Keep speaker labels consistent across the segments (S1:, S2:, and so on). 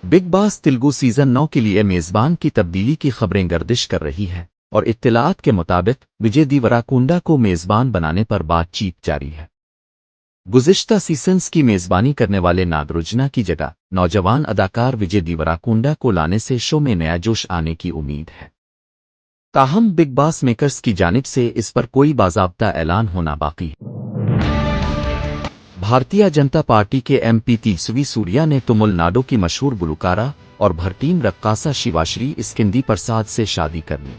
S1: Big باس Telugu season 9 کے لیے میزبان کی تبدیلی کی خبریں گردش کر رہی ہیں اور اطلاعات کے مطابق وجے دیوراکونڈا کو میزبان بنانے پر بات چیت جاری ہے۔ گزشتہ سیزنز کی میزبانی کرنے والے ناگرجنا کی جگہ نوجوان اداکار وجے دیوراکونڈا کو لانے سے شو میں نیا جوش آنے کی امید ہے۔ تاہم بگ باس میکرز کی جانب سے اس پر کوئی باضابطہ اعلان ہونا باقی ہے۔ بھارتیہ جنتا پارٹی کے ایم پی تیجسوی سوریا نے تمل ناڈو کی مشہور گلوکارہ اور بھرٹین رقاصہ شیواشری اسکندی پرساد سے شادی کر لی۔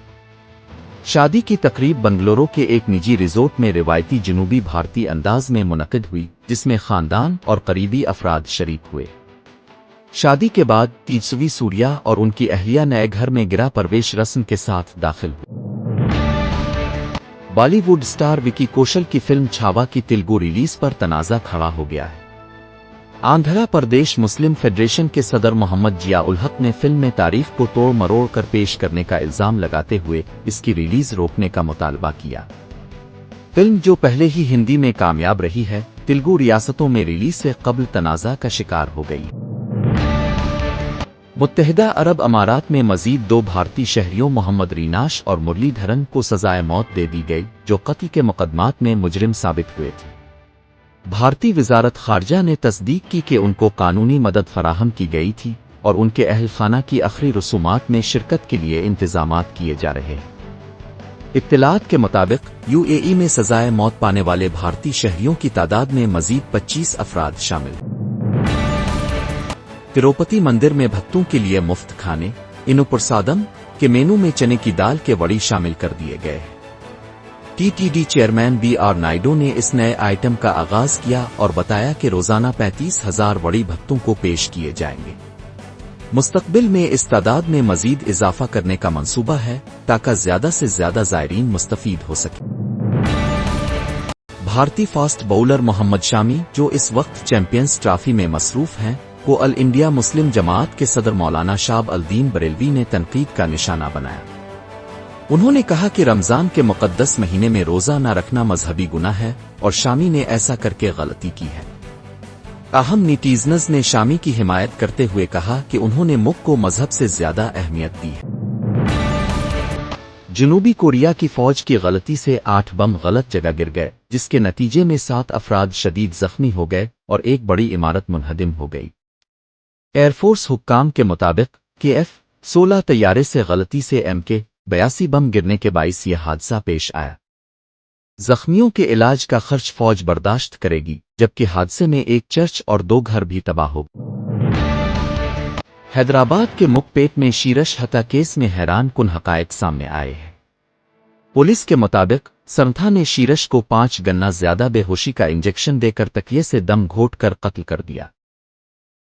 S1: شادی کی تقریب بنگلورو کے ایک نجی ریزورٹ میں روایتی جنوبی بھارتی انداز میں منعقد ہوئی، جس میں خاندان اور قریبی افراد شریک ہوئے۔ شادی کے بعد تیجسوی سوریا اور ان کی اہلیہ نئے گھر میں گرہ پرویش رسم کے ساتھ داخل ہوئے۔ بالی ووڈ سٹار وکی کوشل کی فلم چھاوا کی تیلگو ریلیز پر تنازع کھڑا ہو گیا ہے۔ آندھرا پردیش مسلم فیڈریشن کے صدر محمد ضیاء الحق نے فلم میں تاریخ کو توڑ مروڑ کر پیش کرنے کا الزام لگاتے ہوئے اس کی ریلیز روکنے کا مطالبہ کیا۔ فلم جو پہلے ہی ہندی میں کامیاب رہی ہے، تیلگو ریاستوں میں ریلیز سے قبل تنازع کا شکار ہو گئی۔ متحدہ عرب امارات میں مزید 2 بھارتی شہریوں محمد ریناش اور مرلی دھرن کو سزائے موت دے دی گئی، جو قتل کے مقدمات میں مجرم ثابت ہوئے تھے۔ بھارتی وزارت خارجہ نے تصدیق کی کہ ان کو قانونی مدد فراہم کی گئی تھی اور ان کے اہل خانہ کی آخری رسومات میں شرکت کے لیے انتظامات کیے جا رہے ہیں۔ اطلاعات کے مطابق یو اے ای میں سزائے موت پانے والے بھارتی شہریوں کی تعداد میں مزید 25 افراد شامل ہیں۔ تروپتی مندر میں بھکتوں کے لیے مفت کھانے انو پرسادم کے مینو میں چنے کی دال کے وڑی شامل کر دیے گئے ہیں۔ T T D chairman B R Naidu نے اس نئے آئٹم کا آغاز کیا اور بتایا کہ روزانہ 35,000 وڑی بھکتوں کو پیش کیے جائیں گے۔ مستقبل میں اس تعداد میں مزید اضافہ کرنے کا منصوبہ ہے تاکہ زیادہ سے زیادہ زائرین مستفید ہو سکیں۔ بھارتی فاسٹ باؤلر محمد شامی، جو اس وقت چیمپئنز ٹرافی میں مصروف ہیں، کو آل انڈیا مسلم جماعت کے صدر مولانا شہاب الدین بریلوی نے تنقید کا نشانہ بنایا۔ انہوں نے کہا کہ رمضان کے مقدس مہینے میں روزہ نہ رکھنا مذہبی گناہ ہے اور شامی نے ایسا کر کے غلطی کی ہے۔ تاہم نیٹیزنز نے شامی کی حمایت کرتے ہوئے کہا کہ انہوں نے ملک کو مذہب سے زیادہ اہمیت دی ہے۔ جنوبی کوریا کی فوج کی غلطی سے 8 بم غلط جگہ گر گئے، جس کے نتیجے میں 7 افراد شدید زخمی ہو گئے اور ایک بڑی عمارت منہدم ہو گئی۔ ایئر فورس حکام کے مطابق کہ F-16 طیارے سے غلطی سے MK-82 بم گرنے کے باعث یہ حادثہ پیش آیا۔ زخمیوں کے علاج کا خرچ فوج برداشت کرے گی، جبکہ حادثے میں ایک چرچ اور 2 گھر بھی تباہ ہو گئے۔ حیدرآباد کے مک پیٹ میں شیرش ہتیا کیس میں حیران کن حقائق سامنے آئے ہیں۔ پولیس کے مطابق سرنتھا نے شیرش کو 5 گنا زیادہ بے ہوشی کا انجیکشن دے کر تکیے سے دم گھونٹ کر قتل کر دیا۔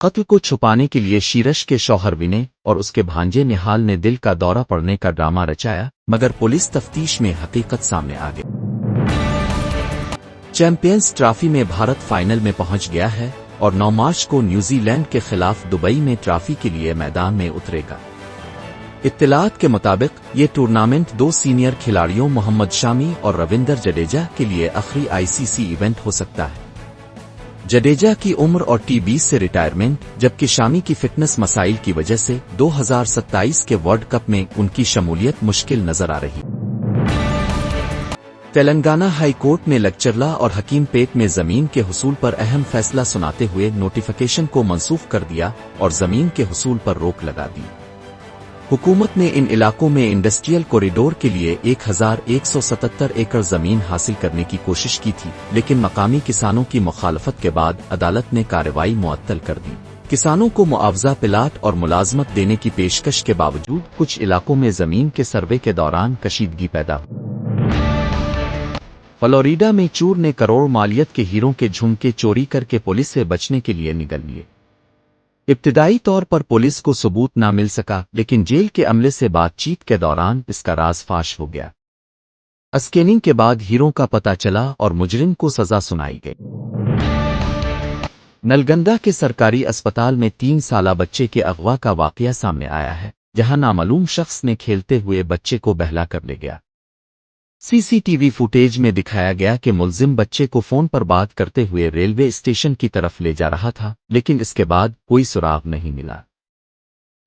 S1: قتل کو چھپانے کے لیے شیرش کے شوہر ونے اور اس کے بھانجے نہال نے دل کا دورہ پڑنے کا ڈرامہ رچایا، مگر پولیس تفتیش میں حقیقت سامنے آ گئی۔ چیمپئنز ٹرافی میں بھارت فائنل میں پہنچ گیا ہے اور 9 مارچ کو نیوزی لینڈ کے خلاف دبئی میں ٹرافی کے لیے میدان میں اترے گا۔ اطلاعات کے مطابق یہ ٹورنامنٹ 2 سینئر کھلاڑیوں محمد شامی اور رویندر جڈیجا کے لیے آخری ICC ایونٹ ہو سکتا ہے۔ جڈیجا کی عمر اور T20 سے ریٹائرمنٹ، جبکہ شامی کی فٹنس مسائل کی وجہ سے 2027 کے ورلڈ کپ میں ان کی شمولیت مشکل نظر آ رہی۔ تلنگانہ ہائی کورٹ نے لکچرلا اور حکیم پیٹ میں زمین کے حصول پر اہم فیصلہ سناتے ہوئے نوٹیفیکیشن کو منسوخ کر دیا اور زمین کے حصول پر روک لگا دی۔ حکومت نے ان علاقوں میں انڈسٹریل کوریڈور کے لیے 1177 ایکڑ زمین حاصل کرنے کی کوشش کی تھی، لیکن مقامی کسانوں کی مخالفت کے بعد عدالت نے کارروائی معطل کر دی۔ کسانوں کو معاوضہ پلاٹ اور ملازمت دینے کی پیشکش کے باوجود کچھ علاقوں میں زمین کے سروے کے دوران کشیدگی پیدا ہوئی۔ فلوریڈا میں چور نے کروڑ مالیت کے ہیروں کے جھمکے چوری کر کے پولیس سے بچنے کے لیے نکل لیے۔ ابتدائی طور پر پولیس کو ثبوت نہ مل سکا، لیکن جیل کے عملے سے بات چیت کے دوران اس کا راز فاش ہو گیا۔ اسکیننگ کے بعد ہیروں کا پتہ چلا اور مجرم کو سزا سنائی گئی۔ نلگنڈا کے سرکاری اسپتال میں 3 سالہ بچے کے اغوا کا واقعہ سامنے آیا ہے، جہاں نامعلوم شخص نے کھیلتے ہوئے بچے کو بہلا کر لے گیا۔ CCTV فوٹیج میں دکھایا گیا کہ ملزم بچے کو فون پر بات کرتے ہوئے ریلوے اسٹیشن کی طرف لے جا رہا تھا، لیکن اس کے بعد کوئی سراغ نہیں ملا۔